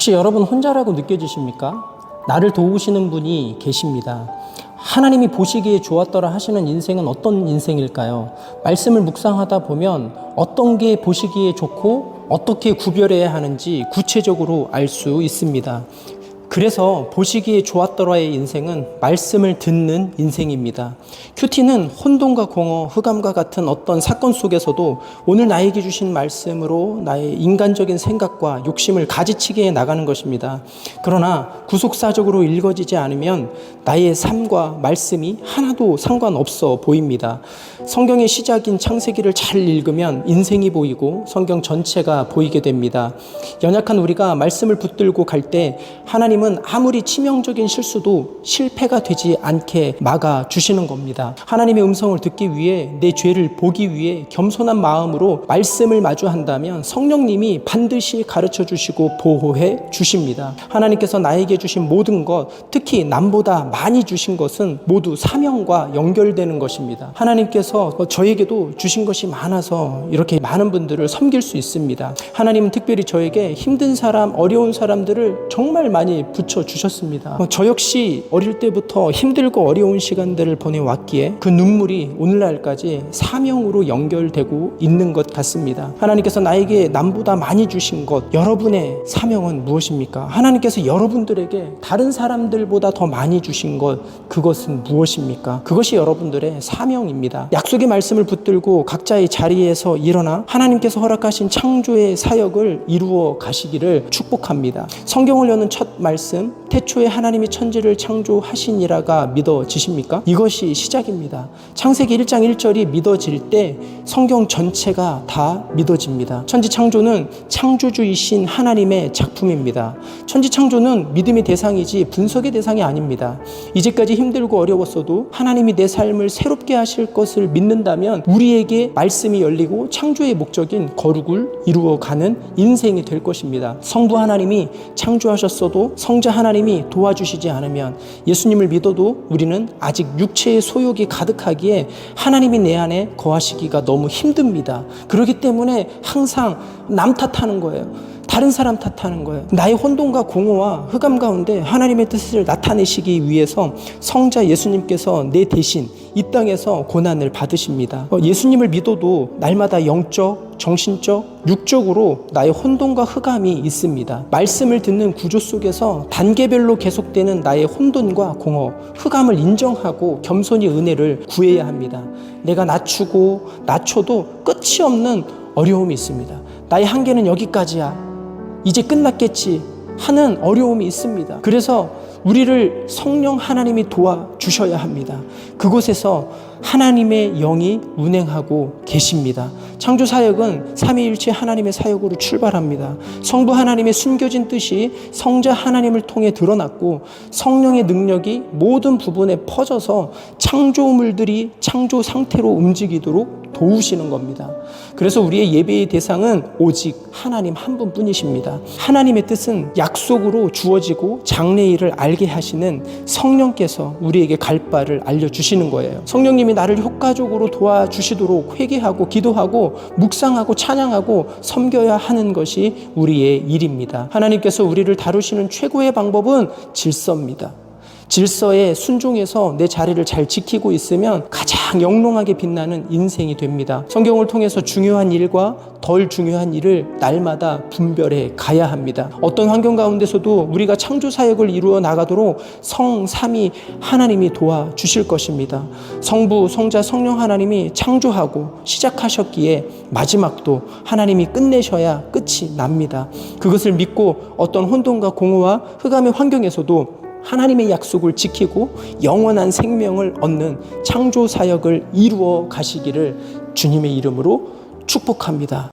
혹시 여러분 혼자라고 느껴지십니까? 나를 도우시는 분이 계십니다. 하나님이 보시기에 좋았더라 하시는 인생은 어떤 인생일까요? 말씀을 묵상하다 보면 어떤 게 보시기에 좋고 어떻게 구별해야 하는지 구체적으로 알 수 있습니다. 그래서 보시기에 좋았더라의 인생은 말씀을 듣는 인생입니다. 큐티는 혼돈과 공허, 흑암과 같은 어떤 사건 속에서도 오늘 나에게 주신 말씀으로 나의 인간적인 생각과 욕심을 가지치게 나가는 것입니다. 그러나 구속사적으로 읽어지지 않으면 나의 삶과 말씀이 하나도 상관없어 보입니다. 성경의 시작인 창세기를 잘 읽으면 인생이 보이고 성경 전체가 보이게 됩니다. 연약한 우리가 말씀을 붙들고 갈 때 하나님은 아무리 치명적인 실수도 실패가 되지 않게 막아주시는 겁니다. 하나님의 음성을 듣기 위해 내 죄를 보기 위해 겸손한 마음으로 말씀을 마주한다면 성령님이 반드시 가르쳐 주시고 보호해 주십니다. 하나님께서 나에게 주신 모든 것, 특히 남보다 많이 주신 것은 모두 사명과 연결되는 것입니다. 하나님께서 저에게도 주신 것이 많아서 이렇게 많은 분들을 섬길 수 있습니다. 하나님은 특별히 저에게 힘든 사람, 어려운 사람들을 정말 많이 붙여주셨습니다. 저 역시 어릴 때부터 힘들고 어려운 시간들을 보내왔기에 그 눈물이 오늘날까지 사명으로 연결되고 있는 것 같습니다. 하나님께서 나에게 남보다 많이 주신 것, 여러분의 사명은 무엇입니까? 하나님께서 여러분들에게 다른 사람들보다 더 많이 주신 것, 그것은 무엇입니까? 그것이 여러분들의 사명입니다. 약속의 말씀을 붙들고 각자의 자리에서 일어나 하나님께서 허락하신 창조의 사역을 이루어 가시기를 축복합니다. 성경을 여는 첫 말씀, 태초에 하나님이 천지를 창조하시니라가 믿어지십니까? 이것이 시작입니다. 창세기 1장 1절이 믿어질 때 성경 전체가 다 믿어집니다. 천지 창조는 창조주이신 하나님의 작품입니다. 천지 창조는 믿음의 대상이지 분석의 대상이 아닙니다. 이제까지 힘들고 어려웠어도 하나님이 내 삶을 새롭게 하실 것을 믿는다면 우리에게 말씀이 열리고 창조의 목적인 거룩을 이루어가는 인생이 될 것입니다. 성부 하나님이 창조하셨어도 성자 하나님이 도와주시지 않으면, 예수님을 믿어도 우리는 아직 육체의 소욕이 가득하기에 하나님이 내 안에 거하시기가 너무 힘듭니다. 그렇기 때문에 항상 남 탓하는 거예요. 다른 사람 탓하는 거예요. 나의 혼돈과 공허와 흑암 가운데 하나님의 뜻을 나타내시기 위해서 성자 예수님께서 내 대신 이 땅에서 고난을 받으십니다. 예수님을 믿어도 날마다 영적, 정신적, 육적으로 나의 혼돈과 흑암이 있습니다. 말씀을 듣는 구조 속에서 단계별로 계속되는 나의 혼돈과 공허, 흑암을 인정하고 겸손히 은혜를 구해야 합니다. 내가 낮춰도 끝이 없는 어려움이 있습니다. 나의 한계는 여기까지야. 이제 끝났겠지 하는 어려움이 있습니다. 그래서 우리를 성령 하나님이 도와주셔야 합니다. 그곳에서 하나님의 영이 운행하고 계십니다. 창조사역은 삼위일체 하나님의 사역으로 출발합니다. 성부 하나님의 숨겨진 뜻이 성자 하나님을 통해 드러났고 성령의 능력이 모든 부분에 퍼져서 창조물들이 창조 상태로 움직이도록 도우시는 겁니다. 그래서 우리의 예배의 대상은 오직 하나님 한 분뿐이십니다. 하나님의 뜻은 약속으로 주어지고 장래일을 알게 하시는 성령께서 우리에게 갈 바를 알려주시는 거예요. 성령님이 나를 효과적으로 도와주시도록 회개하고 기도하고 묵상하고 찬양하고 섬겨야 하는 것이 우리의 일입니다. 하나님께서 우리를 다루시는 최고의 방법은 질서입니다. 질서에 순종해서 내 자리를 잘 지키고 있으면 가장 영롱하게 빛나는 인생이 됩니다. 성경을 통해서 중요한 일과 덜 중요한 일을 날마다 분별해 가야 합니다. 어떤 환경 가운데서도 우리가 창조 사역을 이루어 나가도록 성삼위 하나님이 도와주실 것입니다. 성부, 성자, 성령 하나님이 창조하고 시작하셨기에 마지막도 하나님이 끝내셔야 끝이 납니다. 그것을 믿고 어떤 혼돈과 공허와 흑암의 환경에서도 하나님의 약속을 지키고 영원한 생명을 얻는 창조 사역을 이루어 가시기를 주님의 이름으로 축복합니다.